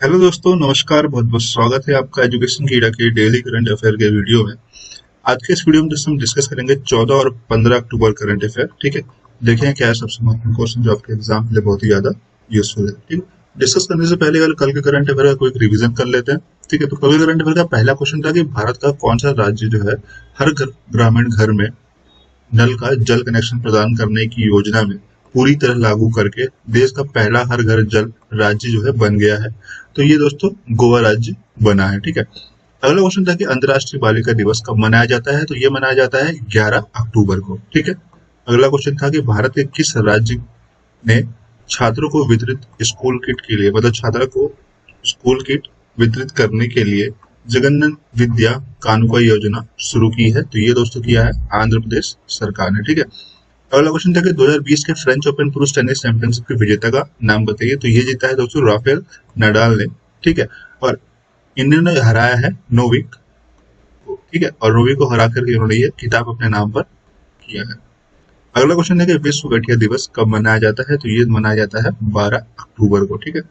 Hello दोस्तों, नमस्कार। बहुत बहुत स्वागत है आपका एजुकेशन कीड़ा के डेली करंट अफेयर के वीडियो में। आज के इस वीडियो में दोस्तों हम डिस्कस करेंगे 14 और 15 अक्टूबर करंट अफेयर। ठीक है, देखें क्या है सबसे महत्वपूर्ण क्वेश्चन जो आपके एग्जाम के लिए बहुत ही ज्यादा यूजफुल है। ठीक है, डिस्कस करने से पहले कल के करंट अफेयर का कोई रिविजन कर लेते हैं। ठीक है, तो कल के करंट अफेयर का पहला क्वेश्चन था कि भारत का कौन सा राज्य जो है हर ग्रामीण घर में नल का जल कनेक्शन प्रदान करने की योजना में पूरी तरह लागू करके देश का पहला हर घर जल राज्य जो है बन गया है। तो ये दोस्तों गोवा राज्य बना है। ठीक है, अगला क्वेश्चन था कि अंतर्राष्ट्रीय बालिका दिवस कब मनाया जाता है। तो ये मनाया जाता है 11 अक्टूबर को। ठीक है, अगला क्वेश्चन था कि भारत के किस राज्य ने छात्रों को वितरित स्कूल किट के लिए, मतलब छात्रों को स्कूल किट वितरित करने के लिए जगन्नाथ विद्या कानुका योजना शुरू की है। तो ये दोस्तों किया है आंध्र प्रदेश सरकार ने। ठीक है, अगला क्वेश्चन था कि 2020 के फ्रेंच ओपन पुरुष टेनिस चैंपियनशिप के विजेता का नाम बताइए। तो ये जीता है दोस्तों राफेल नडाल ने। ठीक है, और इंडिया ने हराया है नोविक को। ठीक है, और नोविक को हरा करके उन्होंने ये खिताब अपने नाम पर किया है। अगला क्वेश्चन है कि विश्व गठिया दिवस कब मनाया जाता है। तो ये मनाया जाता है 12 अक्टूबर को। ठीक है,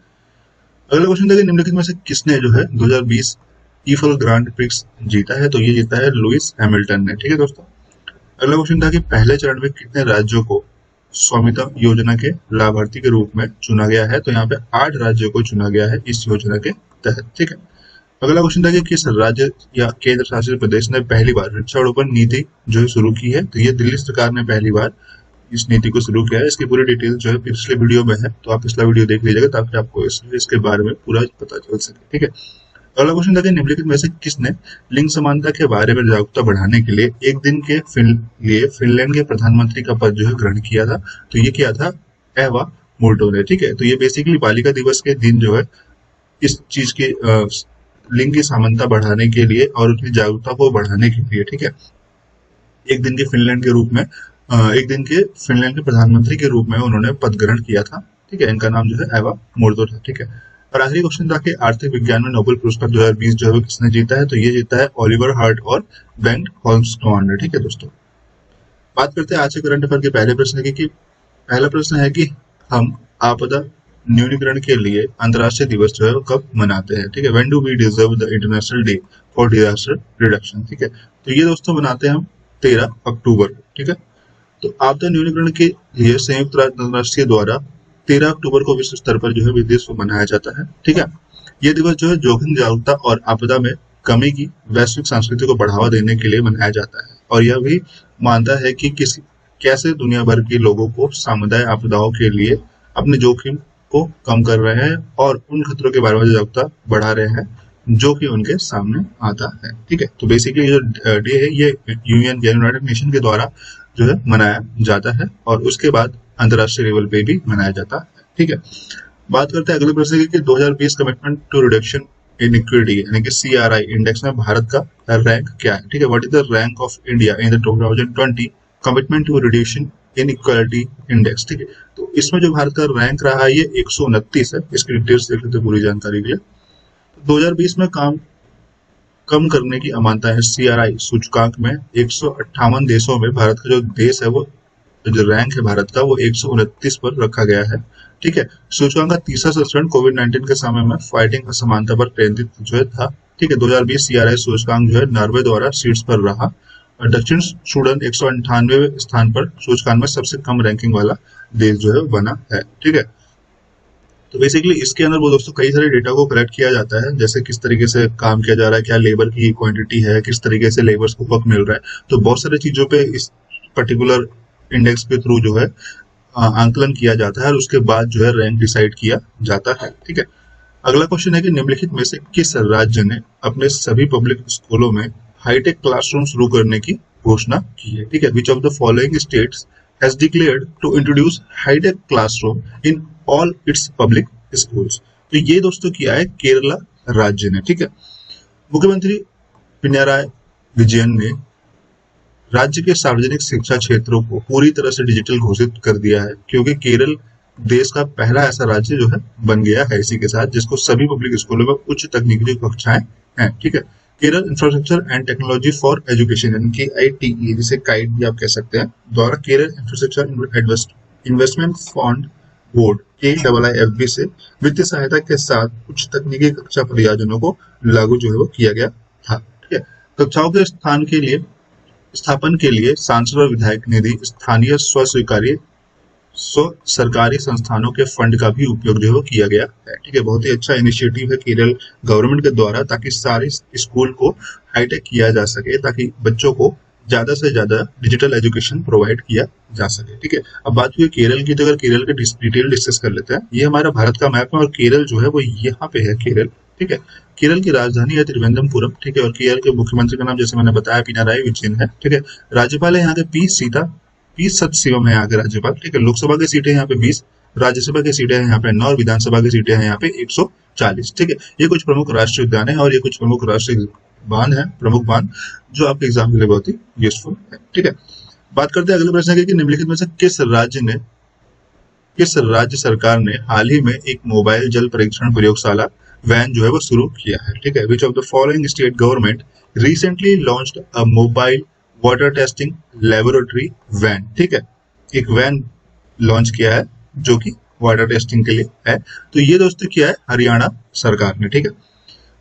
अगला क्वेश्चन था कि निम्नलिखित में से किसने जो है 2020 ईफल ग्रांड प्रिक्स जीता है। तो ये जीता है लुइस हैमिल्टन ने। ठीक है दोस्तों, अगला क्वेश्चन था कि पहले चरण में कितने राज्यों को स्वामित्व योजना के लाभार्थी के रूप में चुना गया है। तो यहाँ पे 8 राज्यों को चुना गया है इस योजना के तहत। ठीक है, अगला क्वेश्चन था कि किस राज्य या केंद्र शासित प्रदेश ने पहली बार वृक्षारोपण नीति जो है शुरू की है। तो ये दिल्ली सरकार ने पहली बार इस नीति को शुरू किया है। इसकी पूरी डिटेल जो है पिछले वीडियो में है, तो आप पिछला वीडियो देख लीजिएगा ताकि आपको इसके बारे में पूरा पता चल सके। ठीक है, अगला क्वेश्चन था कि निम्नलिखित में से किसने लिंग समानता के बारे में जागरूकता बढ़ाने के लिए एक दिन के लिए फिनलैंड के प्रधानमंत्री का पद जो है ग्रहण किया था। तो ये किया था एवा मोल्टो ने। ठीक है, तो ये बेसिकली बालिका दिवस के दिन जो है इस चीज के लिंग की समानता बढ़ाने के लिए और उसकी जागरूकता को बढ़ाने के लिए, ठीक है, एक दिन के फिनलैंड के रूप में एक दिन के फिनलैंड के प्रधानमंत्री के रूप में उन्होंने पद ग्रहण किया था। ठीक है, इनका नाम जो है एवा मोल्टो था। ठीक है, और आखिरी क्वेश्चन था कि आर्थिक विज्ञान में नोबेल पुरस्कार 2020 जो है किसने जीता है। तो ये जीता है ओलिवर हार्ट और बेंट होल्मस्टॉर्म ने। ठीक है दोस्तों, बात करते हैं आज के करंट अफेयर के पहले प्रश्न की। पहला प्रश्न है कि हम आपदा न्यूनीकरण के लिए अंतर्राष्ट्रीय दिवस जो है वो कब मनाते हैं। ठीक है, when do we deserve the international day for disaster reduction. ठीक है, तो ये दोस्तों मनाते हैं हम 13 अक्टूबर को। ठीक है, तो आपदा न्यूनीकरण के लिए संयुक्त राष्ट्र अंतर्राष्ट्रीय द्वारा 13 अक्टूबर को विश्व स्तर पर जो है दिवस मनाया जाता है। ठीक है, ये दिवस जो है जोखिम जागरूकता और आपदा में कमी की वैश्विक संस्कृति को बढ़ावा देने के लिए मनाया जाता है, और यह भी मानता है कि कैसे दुनिया भर के लोगों को सामुदायिक आपदाओं के लिए अपने जोखिम को कम कर रहे हैं और उन खतरों के बारे में जागरूकता बढ़ा रहे हैं जो कि उनके सामने आता है। ठीक है, तो बेसिकली जो डे है ये यूएन यूनाइटेड नेशन के द्वारा जो है मनाया जाता है और उसके बाद अंतर्राष्ट्रीय लेवल पे भी मनाया जाता है। ठीक है, बात करते हैं अगले प्रश्न की 2020 commitment to reduction in equity यानी कि CRI इंडेक्स में भारत का रैंक क्या है। ठीक है, what is the rank of India in the 2020 commitment to reduction in equality index. ठीक है, तो इसमें जो भारत का रैंक रहा है ये 129 है। इसकी डिटेल्स देख लेते हैं पूरी जानकारी के लिए। 2020 में कम करने की अमानता है CRI सूचकांक में 158 देशों में भारत का जो देश है वो जो रैंक है भारत का वो 129 पर रखा गया है। ठीक है, सूचकांक का तीसरा संस्करण कोविड-19 के समय में फाइटिंग असमानता पर केंद्रित जो है था। ठीक है, 2020 CRI सूचकांक जो है नॉर्वे द्वारा शीर्ष पर रहा और दक्षिण सूडान 198वें स्थान पर सूचकांक में सबसे कम रैंकिंग वाला देश जो है बना है। ठीक है, तो बेसिकली इसके अंदर वो दोस्तों कई सारे डेटा को कलेक्ट किया जाता है, जैसे किस तरीके से काम किया जा रहा है, क्या लेबर की क्वांटिटी है, किस तरीके से लेबर्स को वर्क मिल रहा है। तो बहुत सारी चीजों पे इस पर्टिकुलर इंडेक्स के थ्रू जो है आंकलन किया जाता है और उसके बाद जो है रैंक डिसाइड किया जाता है। ठीक है, अगला क्वेश्चन है कि निम्नलिखित में से किस राज्य ने अपने सभी पब्लिक स्कूलों में हाईटेक क्लासरूम शुरू करने की घोषणा की है। ठीक है, which of the following states has declared to introduce hitech classroom in all its public schools. तो ये दोस्तों किया है केरला राज्य ने। ठीक है, मुख्यमंत्री पिनाराई विजयन ने राज्य के सार्वजनिक शिक्षा क्षेत्रों को पूरी तरह से डिजिटल घोषित कर दिया है, क्योंकि केरल देश का पहला ऐसा राज्य जो है बन गया है इसी के साथ जिसको सभी पब्लिक स्कूलों में उच्च तकनीकी कक्षाएं हैं। ठीक है, Kerala infrastructure and technology for education यानी कि ITE जिसे काइट भी आप कह सकते हैं द्वारा Kerala infrastructure investment fund board KIIFB से वित्तीय सहायता के साथ उच्च तकनीकी कक्षा परियोजनाओं को लागू जो है वो किया गया था। ठीक है, कक्षाओं के स्थापन के लिए सांसद और विधायक निधि, स्थानीय स्व सरकारी संस्थानों के फंड का भी उपयोग जो है वो किया गया है। ठीक है, बहुत ही अच्छा इनिशिएटिव है केरल गवर्नमेंट के द्वारा, ताकि सारे स्कूल को हाईटेक किया जा सके, ताकि बच्चों को ज्यादा से ज्यादा डिजिटल एजुकेशन प्रोवाइड किया जा सके। ठीक है, अब बात हुई केरल की, तो अगर केरल के डिटेल डिस्कस कर लेते हैं। ये हमारा भारत का मैप है और केरल जो है वो यहाँ पे है केरल। ठीक है, केरल की राजधानी है तिरुवनंतपुरम। ठीक है, और केरल के मुख्यमंत्री का नाम जैसे मैंने बताया पिनाराई विजयन है। ठीक है, राज्यपाल है यहाँ के पी सत्शिवम है यहाँ के राज्यपाल। ठीक है, लोकसभा की सीटें यहाँ पे 20, राज्यसभा की सीटें हैं यहाँ पे 9 और विधानसभा की सीटें हैं यहाँ पे 140। ठीक है, ये कुछ प्रमुख राष्ट्रीय उद्यान है और ये कुछ प्रमुख राष्ट्रीय बांध है, प्रमुख बांध जो आपके एग्जाम के लिए बहुत ही यूजफुल है। ठीक है, बात करते हैं अगले प्रश्न की कि निम्नलिखित में से किस राज्य सरकार ने हाल ही में एक मोबाइल जल परीक्षण प्रयोगशाला वैन जो है वो शुरू किया है। ठीक है, which of the following state government recently launched a mobile water testing laboratory van. ठीक है, एक वैन लॉन्च किया है जो कि वाटर टेस्टिंग के लिए है। तो ये दोस्तों किया है हरियाणा सरकार ने। ठीक है,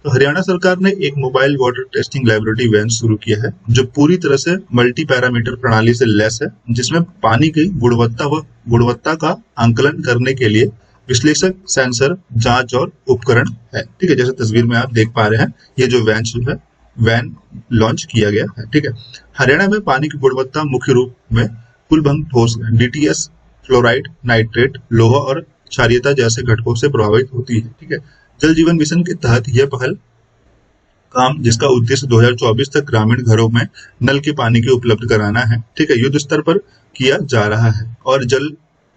तो हरियाणा सरकार ने एक mobile water testing laboratory van शुरू किया है जो पूरी तरह से मल्टी पैरामीटर प्रणाली से लैस है, जिसमें पानी की गुणवत्ता का आंकलन करने के लिए विश्लेषक, सेंसर, जांच और उपकरण है। ठीक है, जैसे तस्वीर में आप देख पा रहे हैं, ये जो वैन लॉन्च किया गया है। ठीक है, हरियाणा में पानी की गुणवत्ता मुख्य रूप में कुलभंग ठोस DTS, फ्लोराइड, नाइट्रेट, लोहा और क्षारीयता जैसे घटकों से प्रभावित होती है। ठीक है, जल जीवन मिशन के तहत यह पहल काम, जिसका उद्देश्य 2024 तक ग्रामीण घरों में नल के पानी की उपलब्ध कराना है। ठीक है, युद्ध स्तर पर किया जा रहा है और जल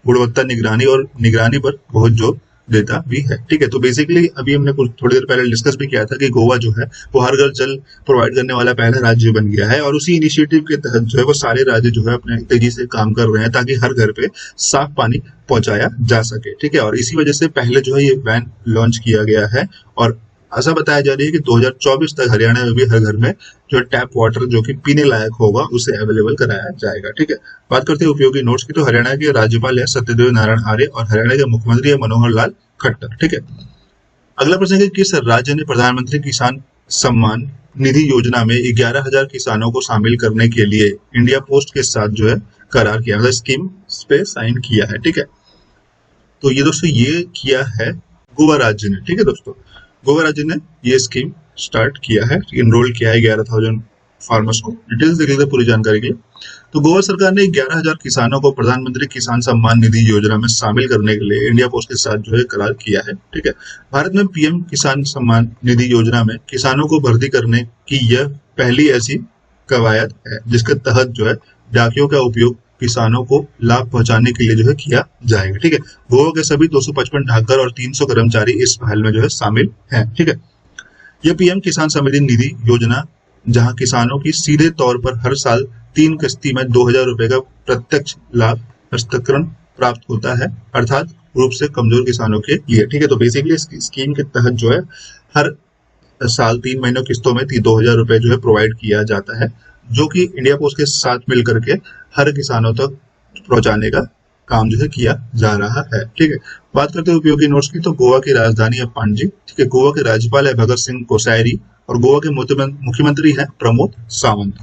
गुणवत्ता निगरानी पर बहुत जोर देता भी है। ठीक है, तो बेसिकली अभी हमने कुछ थोड़ी देर पहले डिस्कस भी किया था कि गोवा जो है वो हर घर जल प्रोवाइड करने वाला पहला राज्य बन गया है और उसी इनिशिएटिव के तहत जो है वो सारे राज्य जो है अपने तेजी से काम कर रहे हैं ताकि हर घर पे साफ पानी पहुंचाया जा सके। ठीक है, और इसी वजह से पहले जो है ये वैन लॉन्च किया गया है और आशा बताया जा रही है कि 2024 तक हरियाणा में भी हर घर में जो टैप वाटर जो कि पीने लायक होगा उसे अवेलेबल कराया जाएगा। ठीक है, बात करते हैं उपयोगी नोट्स की, तो हरियाणा के राज्यपाल है सत्यदेव नारायण आर्य और हरियाणा के मुख्यमंत्री है मनोहर लाल खट्टर। ठीक है, अगला प्रश्न है कि किस राज्य ने प्रधानमंत्री किसान सम्मान निधि योजना में 11,000 किसानों को शामिल करने के लिए इंडिया पोस्ट के साथ जो है करार किया, मतलब स्कीम पे साइन किया है। ठीक है, तो ये दोस्तों ये किया है गोवा राज्य ने। ठीक है दोस्तों, गोवा राज्य ने ये स्कीम स्टार्ट किया है, इनरोल किया है 11,000 फार्मर्स को। डिटेल्स देख लेते हैं पूरी जानकारी के लिए। तो गोवा सरकार ने 11,000 किसानों को प्रधानमंत्री किसान सम्मान निधि योजना में शामिल करने के लिए इंडिया पोस्ट के साथ जो है करार किया है। ठीक है, भारत में PM किसान सम्मान निधि योजना में किसानों को भर्ती करने की यह पहली ऐसी कवायद है जिसके तहत जो है डाकियों का उपयोग किसानों को लाभ पहुंचाने के लिए जो है किया जाएगा। ठीक है, गोवा के सभी 255 डाकघर और 300 कर्मचारी इस पहल में जो है शामिल हैं। ठीक है, यह PM किसान सम्मान निधि योजना जहां किसानों की सीधे तौर पर हर साल 3 किस्ती में 2,000 रुपए का प्रत्यक्ष लाभ हस्तांतरण प्राप्त होता है, अर्थात रूप से कमजोर किसानों के लिए। ठीक है, तो बेसिकली इस स्कीम के तहत जो है हर साल 3 महीनों किस्तों में 2,000 रुपए जो है प्रोवाइड किया जाता है, जो कि इंडिया पोस्ट के साथ मिल करके हर किसानों तक पहुंचाने का काम जो है किया जा रहा है। ठीक है, बात करते हैं उपयोगी नोट्स की, तो गोवा की राजधानी है पणजी। ठीक है, गोवा के राज्यपाल है भगत सिंह कोश्यारी और गोवा के मुख्यमंत्री है प्रमोद सावंत।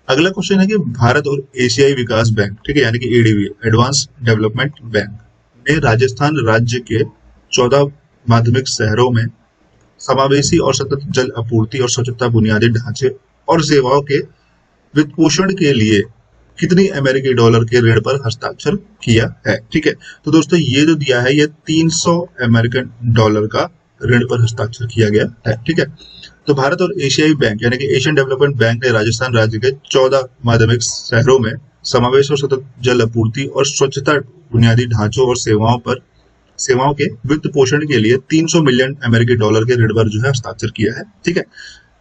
अगला क्वेश्चन है कि भारत और एशियाई विकास बैंक, ठीक है, यानी कि ADB एडवांस डेवलपमेंट बैंक ने राजस्थान राज्य के 14 माध्यमिक शहरों में समावेशी और सतत जल आपूर्ति और स्वच्छता बुनियादी ढांचे और सेवाओं के वित्त पोषण के लिए कितनी अमेरिकी डॉलर के ऋण पर हस्ताक्षर किया है। ठीक है, तो दोस्तों ये जो दिया है ये 300 अमेरिकन डॉलर का ऋण पर हस्ताक्षर किया गया है। ठीक है, तो भारत और एशियाई बैंक यानी कि एशियन डेवलपमेंट बैंक ने राजस्थान राज्य के 14 माध्यमिक शहरों में समावेश और सतत जल आपूर्ति और स्वच्छता बुनियादी ढांचों और सेवाओं के वित्त पोषण के लिए 300 मिलियन अमेरिकी डॉलर के ऋण पर जो है हस्ताक्षर किया है। ठीक है,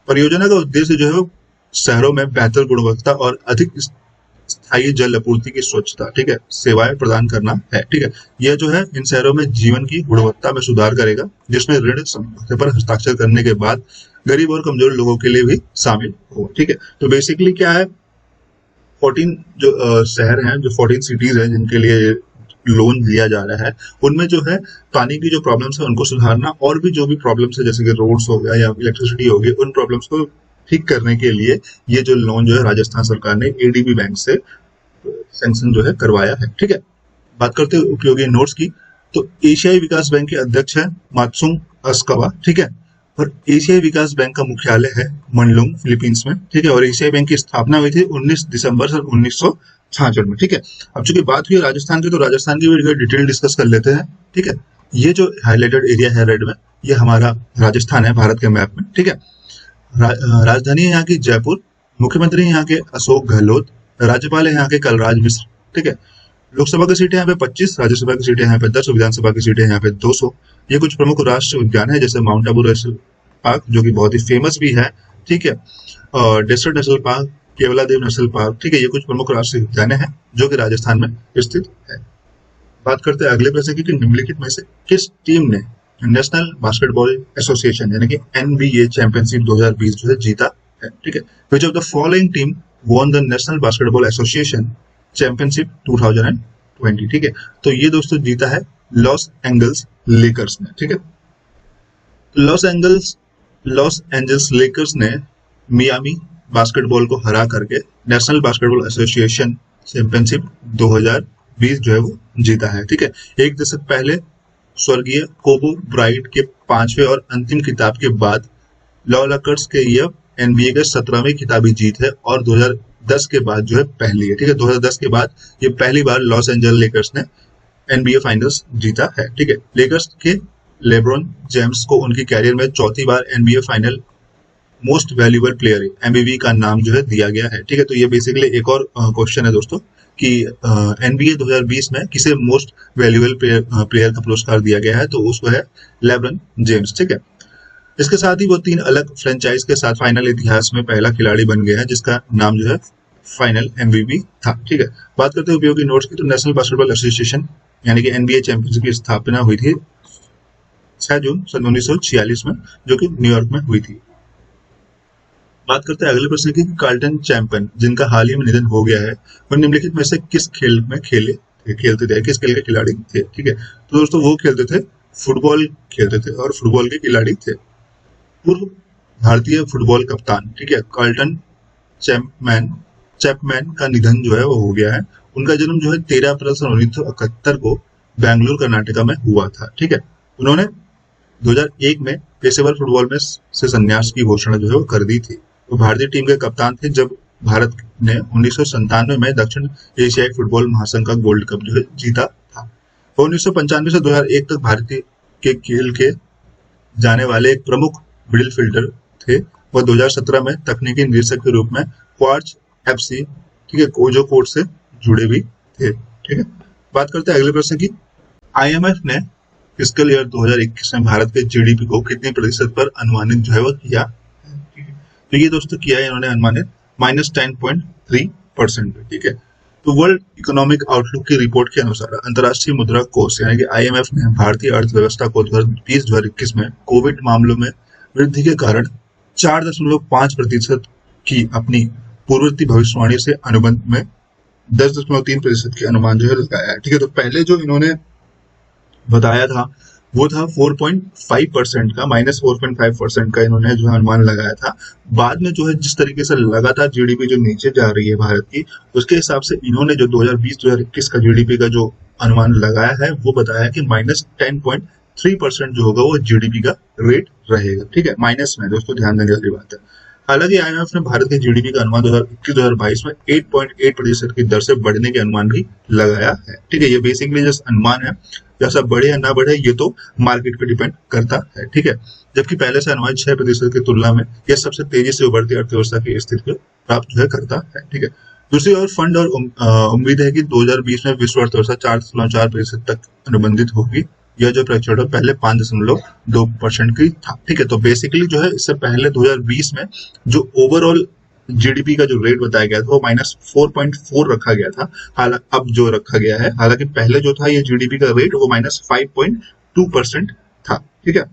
परियोजना का उद्देश्य जो है शहरों में बेहतर गुणवत्ता और अधिक स्थायी जल आपूर्ति की स्वच्छता, ठीक है, सेवाएं प्रदान करना है। ठीक है, यह जो है इन शहरों में जीवन की गुणवत्ता में सुधार करेगा, जिसमें ऋण समझौते पर हस्ताक्षर करने के बाद गरीब और कमजोर लोगों के लिए भी शामिल होगा। ठीक है, तो बेसिकली क्या है 14 जो शहर हैं, जो 14 सिटीज हैं जिनके लिए लोन लिया जा रहा है उनमें जो है पानी की जो प्रॉब्लम्स है उनको सुधारना और भी जो भी प्रॉब्लम्स है जैसे कि रोड्स हो गया या इलेक्ट्रिसिटी हो गई उन प्रॉब्लम्स को ठीक करने के लिए ये जो लोन जो है राजस्थान सरकार ने एडीबी बैंक से सैंक्शन जो है करवाया है। ठीक है, बात करते हैं उपयोगी नोट्स की। तो एशियाई विकास बैंक के अध्यक्ष है मात्सुंग अस्कावा। ठीक है, और एशियाई विकास बैंक का मुख्यालय है मनलुंग फिलीपींस में। ठीक है, और एशियाई बैंक की स्थापना हुई थी 19 दिसंबर सन 1966 में। ठीक है, अब चूंकि बात हुई राजस्थान की तो राजस्थान की भी डिटेल डिस्कस कर लेते हैं। ठीक है, ये जो हाईलाइटेड एरिया है रेड में ये हमारा राजस्थान है भारत के मैप में। ठीक है, राजधानी है यहाँ की जयपुर, मुख्यमंत्री है यहाँ के अशोक गहलोत, राज्यपाल है यहाँ के कलराज मिश्र। ठीक है, लोकसभा की सीटें यहाँ पे 25, राज्यसभा की सीटें यहाँ पे 10, विधानसभा की सीटें यहाँ पे 200। ये कुछ प्रमुख राष्ट्रीय उद्यान है जैसे माउंट आबू नेशनल पार्क जो कि बहुत ही फेमस भी है। ठीक है, और dessert national park, Keoladeo national park. ठीक है, ये कुछ प्रमुख राष्ट्रीय उद्यान है जो कि राजस्थान में स्थित है। बात करते हैं अगले प्रश्न की कि निम्नलिखित में से किस टीम ने नेशनल बास्केटबॉल एसोसिएशन यानी कि एनबीए चैंपियनशिप 2020 जो है जीता है। ठीक है, which of the following team won the national basketball association championship 2020। ठीक है, तो ये दोस्तों जीता है लॉस एंजल्स लेकर्स ने। ठीक है, लॉस एंजल्स लेकर्स ने मियामी बास्केटबॉल को हरा करके नेशनल बास्केटबॉल एसोसिएशन चैंपियनशिप 2020 जो है वो जीता है। ठीक है, एक दशक पहले स्वर्गीय कोबो ब्राइट के 5वें और अंतिम खिताब के बाद लॉलकर्स के ये एनबीए के 17वीं खिताबी जीत है और 2010 के बाद जो है पहली है। ठीक है, 2010 के बाद ये पहली बार लॉस एंजल्स लेकर्स ने एनबीए फाइनल्स जीता है। ठीक है, लेकर्स के लेब्रॉन जेम्स को उनकी कैरियर में चौथी बार NBA final most valuable player MVP का नाम जो है दिया गया है। ठीक है, तो ये बेसिकली एक और क्वेश्चन है दोस्तों कि एनबीए 2020 में किसे मोस्ट वैल्यूएबल प्लेयर का पुरस्कार दिया गया है, तो उसको है लेब्रॉन जेम्स। ठीक है, इसके साथ ही वो 3 अलग फ्रेंचाइज के साथ फाइनल इतिहास में पहला खिलाड़ी बन गया है जिसका नाम जो है फाइनल एमवीपी था। ठीक है, बात करते हैं उपयोगी नोट्स की। तो नेशनल बास्केटबॉल एसोसिएशन यानी कि एनबीए चैंपियनशिप की स्थापना हुई थी 6 जून सन 1946 में जो कि न्यूयॉर्क में हुई थी। बात करते हैं अगले प्रश्न की। कार्लटन चैंपियन जिनका हाल ही में निधन हो गया है वो निम्नलिखित में से किस खेल में खेलते थे, किस खेल के खिलाड़ी थे। ठीक है, तो दोस्तों वो खेलते थे फुटबॉल खेलते थे और फुटबॉल के खिलाड़ी थे पूर्व भारतीय फुटबॉल कप्तान। ठीक है, कार्लटन चैपमैन का निधन जो है वो हो गया है। उनका जन्म जो है 13 अप्रैल सन 1971 को बेंगलुरु कर्नाटका में हुआ था। ठीक है, उन्होंने 2001 में पेशेवर फुटबॉल में से संन्यास की घोषणा जो है वो कर दी थी। वो भारतीय टीम के कप्तान थे जब भारत ने 1997 में दक्षिण एशियाई फुटबॉल महासंघ का गोल्ड कप जो है जीता था। वो 1995 से 2001 तक भारतीय के खेल के जाने वाले एक प्रमुख मिडिल फील्डर थे। वह 2017 में तकनीकी निदेशक के रूप में क्वार्ट्ज एफसी ठीक है कोजो कोर्ट से जुड़े भी थे। ठीक है, बात करते हैं अगले प्रश्न की। आईएमएफ ने फिस्कल ईयर 2021 में भारत के जीडीपी को कितने प्रतिशत पर अनुमानित जो है वो किया। तो ये दोस्तों किया है इन्होंने अनुमानित -10.3% पे। ठीक है, तो वर्ल्ड इकोनॉमिक आउटलुक की रिपोर्ट के अनुसार अंतर्राष्ट्रीय मुद्रा कोष यानी कि आईएमएफ ने भारतीय अर्थव्यवस्था को 2020-2021 में कोविड मामलों में वृद्धि के कारण 4.5% की अपनी पूर्ववर्ती भविष्यवाणी से अनुबंध में 10.3% के अनुमान जो है लगाया है। ठीक है, तो पहले जो इन्होंने बताया था वो था 4.5% का, -4.5% का इन्होंने जो अनुमान लगाया था। बाद में जो है जिस तरीके से लगातार जीडीपी जो नीचे जा रही है भारत की, उसके हिसाब से इन्होंने जो 2020-2021 का जीडीपी का जो अनुमान लगाया है वो बताया कि -10.3% जो होगा वो जीडीपी का रेट रहेगा। ठीक है, माइनस में दोस्तों ध्यान देने वाली बात है। हालांकि आईएमएफ ने भारत के जीडीपी का अनुमान 2021-2022 में 8.8% की दर से बढ़ने के अनुमान भी लगाया है। ठीक है, ये बेसिकली जस्ट अनुमान है, जैसा बढ़े या ना बढ़े ये तो मार्केट पे डिपेंड करता है। ठीक है, जबकि पहले से अनुमान 6% की तुलना में यह सबसे तेजी से उभरती अर्थव्यवस्था की स्थिति को प्राप्त जो है करता है। ठीक है, दूसरी ओर फंड और उम्मीद है कि 2020 में विश्व अर्थव्यवस्था 4.4% तक अनुबंधित होगी। यह जो प्रक्षेपण पहले 5.2% की था। ठीक है, तो बेसिकली जो है इससे पहले 2020 में जो ओवरऑल जीडीपी का जो रेट बताया गया था वो -4.4 रखा गया था। हालांकि अब जो रखा गया है, हालांकि पहले जो था ये जीडीपी का रेट वो -5.2% था। ठीक है,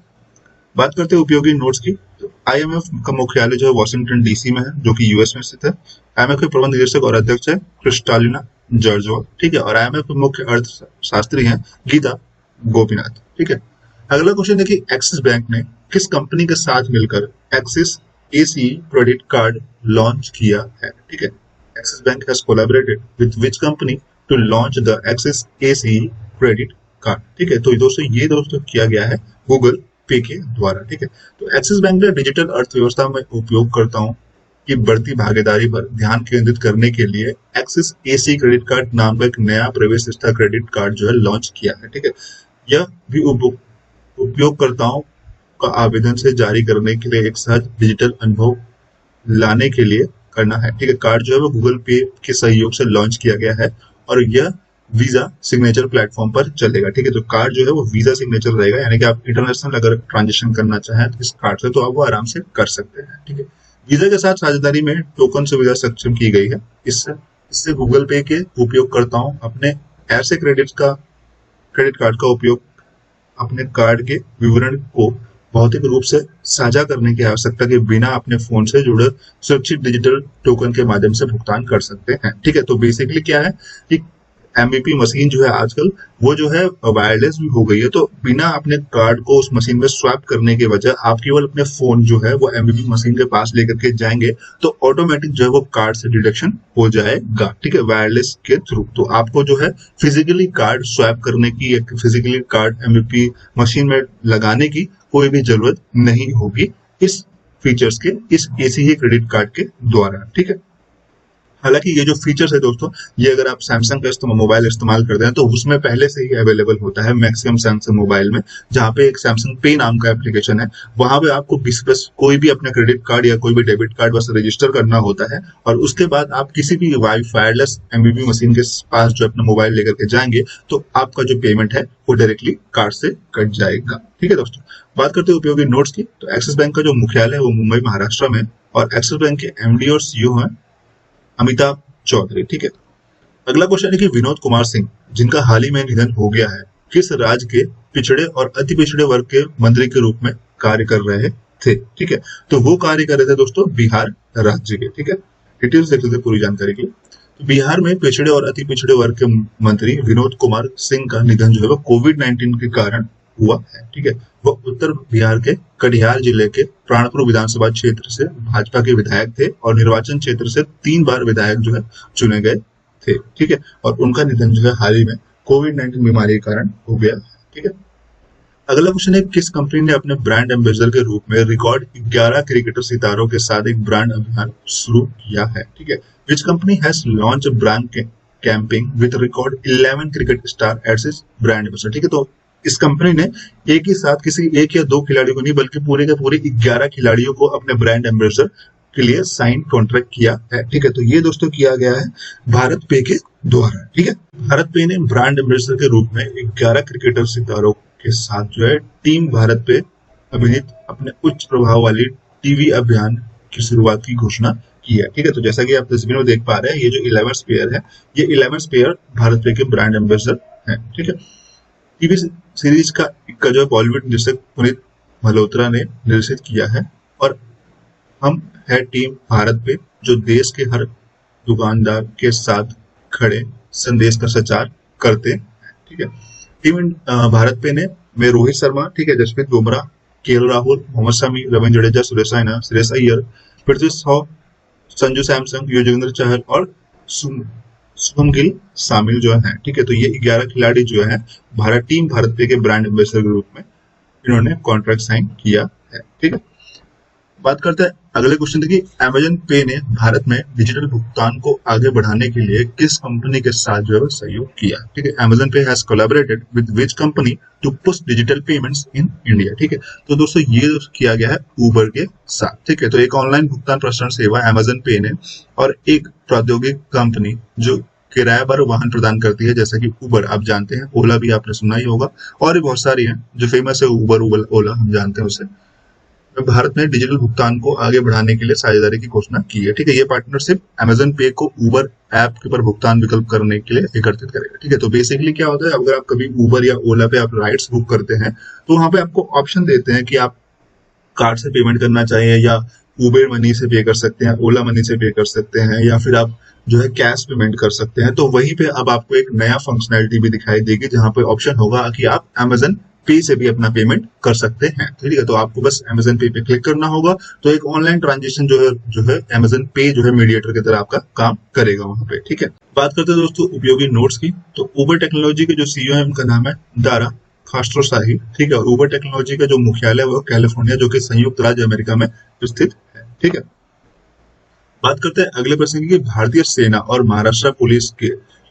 बात करते हैं उपयोगी नोट्स की। तो आईएमएफ का मुख्यालय जो है वॉशिंगटन डीसी में है जो कि यूएस में स्थित है। आईएमएफ के प्रबंध निदेशक और अध्यक्ष है क्रिस्टालिना जर्जोल, ठीक है, और IMF के मुख्य अर्थशास्त्री हैं गीता गोपीनाथ, ठीक है। अगला क्वेश्चन देखिए, एक्सिस बैंक ने किस कंपनी के साथ मिलकर Axis AC credit card launch किया है, ठीक है। Axis bank has collaborated with which company to launch the Axis AC credit card, ठीक है। तो दोस्तों किया गया है गूगल पे के द्वारा, ठीक है। तो एक्सिस बैंक ने डिजिटल अर्थव्यवस्था में उपयोगकर्ताओं की बढ़ती भागीदारी पर ध्यान केंद्रित करने के लिए एक्सिस एसी क्रेडिट कार्ड नाम का एक नया प्रवेश निष्ठा क्रेडिट कार्ड जो है लॉन्च किया है, ठीक है। यह भी उपयोगकर्ताओं का आवेदन से जारी करने के लिए एक सहज डिजिटल अनुभव लाने के लिए करना है, ठीक है। कार्ड जो है वो गूगल पे के सहयोग से लॉन्च किया गया है और यह वीजा सिग्नेचर प्लेटफॉर्म पर चलेगा, ठीक है। तो कार्ड जो है वो वीजा सिग्नेचर रहेगा, यानी कि आप इंटरनेशनल अगर ट्रांजेक्शन करना चाहें तो इस कार्ड से तो आप वो आराम से कर सकते हैं, ठीक है। वीजा के साथ साझेदारी में टोकन सुविधा सक्षम की गई है। इससे गूगल पे के उपयोगकर्ताओं अपने ऐसे क्रेडिट कार्ड का उपयोग अपने कार्ड के विवरण को भौतिक रूप से साझा करने की आवश्यकता के बिना अपने फोन से जुड़े सुरक्षित डिजिटल टोकन के माध्यम से भुगतान कर सकते हैं, ठीक है। तो बेसिकली क्या है कि एमबीपी मशीन जो है आजकल वो जो है वायरलेस भी हो गई है, तो बिना अपने कार्ड को उस मशीन में स्वैप करने के बजाय आप केवल अपने फोन जो है वो एमबीपी मशीन के पास लेकर के जाएंगे तो ऑटोमेटिक जो है वो कार्ड से डिडक्शन हो जाएगा, ठीक है, वायरलेस के थ्रू। तो आपको जो है फिजिकली कार्ड स्वैप करने की या फिजिकली कार्ड एमबीपी मशीन में लगाने की कोई भी जरूरत नहीं होगी इस फीचर्स के, इस एसी ही क्रेडिट कार्ड के द्वारा, ठीक है। हालांकि ये जो फीचर्स है दोस्तों, ये अगर आप सैमसंग का मोबाइल इस्तेमाल करते हैं तो उसमें पहले से ही अवेलेबल होता है मैक्सिमम सैमसंग मोबाइल में, जहाँ पे एक सैमसंग पे नाम का एप्लीकेशन है, वहां पे आपको बस कोई भी अपना क्रेडिट कार्ड या कोई भी डेबिट कार्ड बस रजिस्टर करना होता है और उसके बाद आप किसी भी वायरलेस एमबीपी मशीन के पास जो अपना मोबाइल लेकर के जाएंगे तो आपका जो पेमेंट है वो डायरेक्टली कार्ड से कट जाएगा, ठीक है दोस्तों। बात करते हैं उपयोगी नोट्स की, तो एक्सिस बैंक का जो मुख्यालय है वो मुंबई महाराष्ट्र में और एक्सिस बैंक के एमडी और सीईओ है अमिताभ चौधरी, ठीक है। अगला क्वेश्चन है कि विनोद कुमार सिंह जिनका हाल ही में निधन हो गया है किस राज्य के पिछड़े और अति पिछड़े वर्ग के मंत्री के रूप में कार्य कर रहे थे, ठीक है। तो वो कार्य कर रहे थे दोस्तों बिहार राज्य के, ठीक है। डिटेल्स देख लेते पूरी जानकारी की। तो बिहार में पिछड़े और अति पिछड़े वर्ग के मंत्री विनोद कुमार सिंह का निधन जो है वो कोविड-19 के कारण हुआ है, ठीक है। वो उत्तर बिहार के कटिहार जिले के प्राणपुर विधानसभा क्षेत्र से भाजपा के विधायक थे और निर्वाचन क्षेत्र से 3 बार विधायक जो है चुने गए थे, ठीक है। और उनका निधन जो है हाल ही में कोविड-19 बीमारी के कारण हो गया, ठीक है। अगला क्वेश्चन है किस कंपनी ने अपने ब्रांड एम्बेसडर के रूप में रिकॉर्ड 11 क्रिकेटर सितारों के साथ एक ब्रांड अभियान शुरू किया है, ठीक है। Which company has launch brand campaign with record 11 cricket star as its brand ambassador, ठीक है। तो इस कंपनी ने एक ही साथ किसी एक या 2 खिलाड़ियों को नहीं बल्कि पूरे के पूरे 11 खिलाड़ियों को अपने ब्रांड एम्बेसडर के लिए साइन कॉन्ट्रैक्ट किया है, ठीक है। तो ये दोस्तों किया गया है भारत पे के द्वारा, ठीक है। भारत पे ने ब्रांड एम्बेसडर के रूप में 11 क्रिकेटर सितारों के साथ जो है टीम भारत पे अभिनीत अपने उच्च प्रभाव वाली टीवी अभियान की शुरुआत की घोषणा की है, ठीक है। तो जैसा कि आप तस्वीर में देख पा रहे हैं ये जो 11 प्लेयर है ये 11 प्लेयर भारत पे के ब्रांड एम्बेसडर है, ठीक है। टीवी सीरीज का जो बॉलीवुड निर्देशक पुनीत मल्होत्रा ने निर्देशित किया है और हम है टीम भारत पे जो देश के हर दुकानदार के साथ खड़े संदेश का संचार करते हैं, ठीक है। टीम भारत पे ने में रोहित शर्मा, ठीक है, जसप्रीत बुमराह, केएल राहुल, मोहम्मद शमी, रविंद्र जडेजा, सुरेश रैना, श्रेयस अय्यर, पृथ्वी शॉ, संजू सैमसन, युजवेंद्र चहल और शुभम गिल शामिल जो है, ठीक है। तो ये 11 खिलाड़ी जो है टीम भारत पे के ब्रांड एम्बेसडर के रूप में इन्होंने कॉन्ट्रैक्ट साइन किया है, ठीक है। बात करते हैं अगले क्वेश्चन की, अमेजन पे ने भारत में डिजिटल भुगतान को आगे बढ़ाने के लिए किस कंपनी के साथ जो है सहयोग किया, ठीक है। Amazon pay has collaborated with which company to push digital payments in India, ठीक है। तो दोस्तों ये किया गया है उबर के साथ, ठीक है। तो एक ऑनलाइन भुगतान प्रसारण सेवा अमेजन पे ने और एक प्रौद्योगिक कंपनी जो किराए पर वाहन प्रदान करती है जैसा कि उबर आप जानते हैं, ओला भी आपने सुना ही होगा और भी बहुत सारी हैं जो फेमस है, उबर ओला हम जानते हैं उसे। भारत में डिजिटल भुगतान को आगे बढ़ाने के लिए साझेदारी की घोषणा की है, ठीक है। ये पार्टनरशिप अमेजन पे को उबर ऐप के ऊपर भुगतान विकल्प करने के लिए एकत्रित करेगा, ठीक है। तो बेसिकली क्या होता है, अगर आप कभी उबर या ओला पे आप राइड्स बुक करते हैं तो वहां पे आपको ऑप्शन देते हैं कि आप कार्ड से पेमेंट करना चाहिए या उबेर मनी से पे कर सकते हैं, ओला मनी से पे कर सकते हैं, या फिर आप जो है कैश पेमेंट कर सकते हैं। तो वहीं पे अब आपको एक नया फंक्शनैलिटी भी दिखाई देगी जहां पे ऑप्शन होगा कि आप अमेजन पे से भी अपना पेमेंट कर सकते हैं। ठीक है, तो आपको बस अमेजन पे क्लिक करना होगा, तो एक ऑनलाइन ट्रांजेक्शन जो है अमेजन पे जो है मीडिएटर की तरह आपका काम करेगा वहां पे। ठीक है, बात करते हैं दोस्तों उपयोगी नोट्स की। तो उबर टेक्नोलॉजी के जो सीईओ है उनका नाम है दारा खास्ट्रोसाही। ठीक है, और उबर टेक्नोलॉजी का जो मुख्यालय है वो कैलिफोर्निया जो कि संयुक्त राज्य अमेरिका में स्थित है। ठीक है, बात करते हैं अगले प्रश्न की। भारतीय सेना और महाराष्ट्र पुलिस के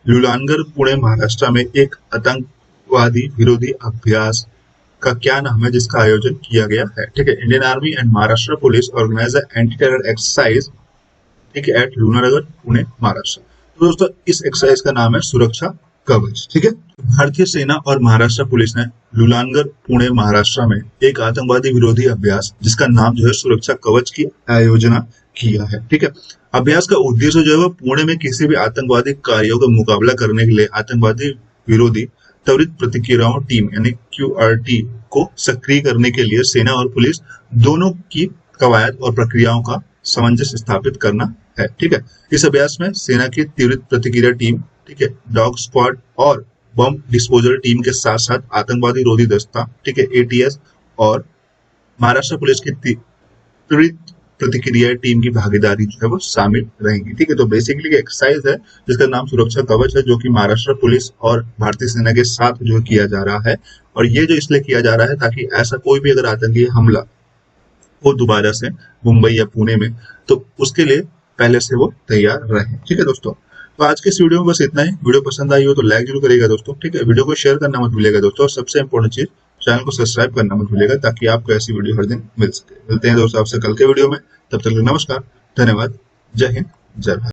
लुलानगर पुणे महाराष्ट्र में एक आतंकवादी विरोधी अभ्यास का क्या नाम है जिसका आयोजन किया गया है? ठीक है, Indian army and Maharashtra police organise anti terror exercise, ठीक है, एट लुनानगर पुणे महाराष्ट्र। तो दोस्तों इस एक्सरसाइज का नाम है सुरक्षा कवच। ठीक है, भारतीय सेना और महाराष्ट्र पुलिस ने लुलानगर पुणे महाराष्ट्र में एक आतंकवादी विरोधी अभ्यास जिसका नाम जो है सुरक्षा कवच की आयोजना किया है। ठीक है, अभ्यास का उद्देश्य जो है वो पुणे में किसी भी आतंकवादी कार्यों का मुकाबला करने के लिए आतंकवादी विरोधी त्वरित प्रतिक्रियाओं टीम यानी QRT को सक्रिय करने के लिए सेना और पुलिस दोनों की कवायद और प्रक्रियाओं का सामंजस्य स्थापित करना है। ठीक है, इस अभ्यास में सेना की त्वरित प्रतिक्रिया टीम, ठीक है, डॉग स्क्वाड और बम डिस्पोजल टीम के साथ साथ आतंकवादी रोधी दस्ता, ठीक है, ATS और महाराष्ट्र पुलिस की त्वरित प्रतिक्रिया टीम की भागीदारी जो है वो शामिल रहेंगी। ठीक है, तो बेसिकली एक्सरसाइज है जिसका नाम सुरक्षा कवच है जो कि महाराष्ट्र पुलिस और भारतीय सेना के साथ जो किया जा रहा है। और ये जो इसलिए किया जा रहा है ताकि ऐसा कोई भी अगर आतंकी हमला हो दोबारा से मुंबई या पुणे में तो उसके लिए पहले से वो तैयार रहे। ठीक है दोस्तों, तो आज के इस वीडियो में बस इतना ही। वीडियो पसंद आई हो तो लाइक जरूर करिएगा दोस्तों। ठीक है, वीडियो को शेयर करना मत भूलिएगा दोस्तों, और सबसे इंपॉर्टेंट चीज चैनल को सब्सक्राइब करना मत भूलिएगा ताकि आपको ऐसी वीडियो हर दिन मिल सके। मिलते हैं दोस्तों आपसे कल के वीडियो में, तब तक नमस्कार, धन्यवाद, जय हिंद, जय भारत।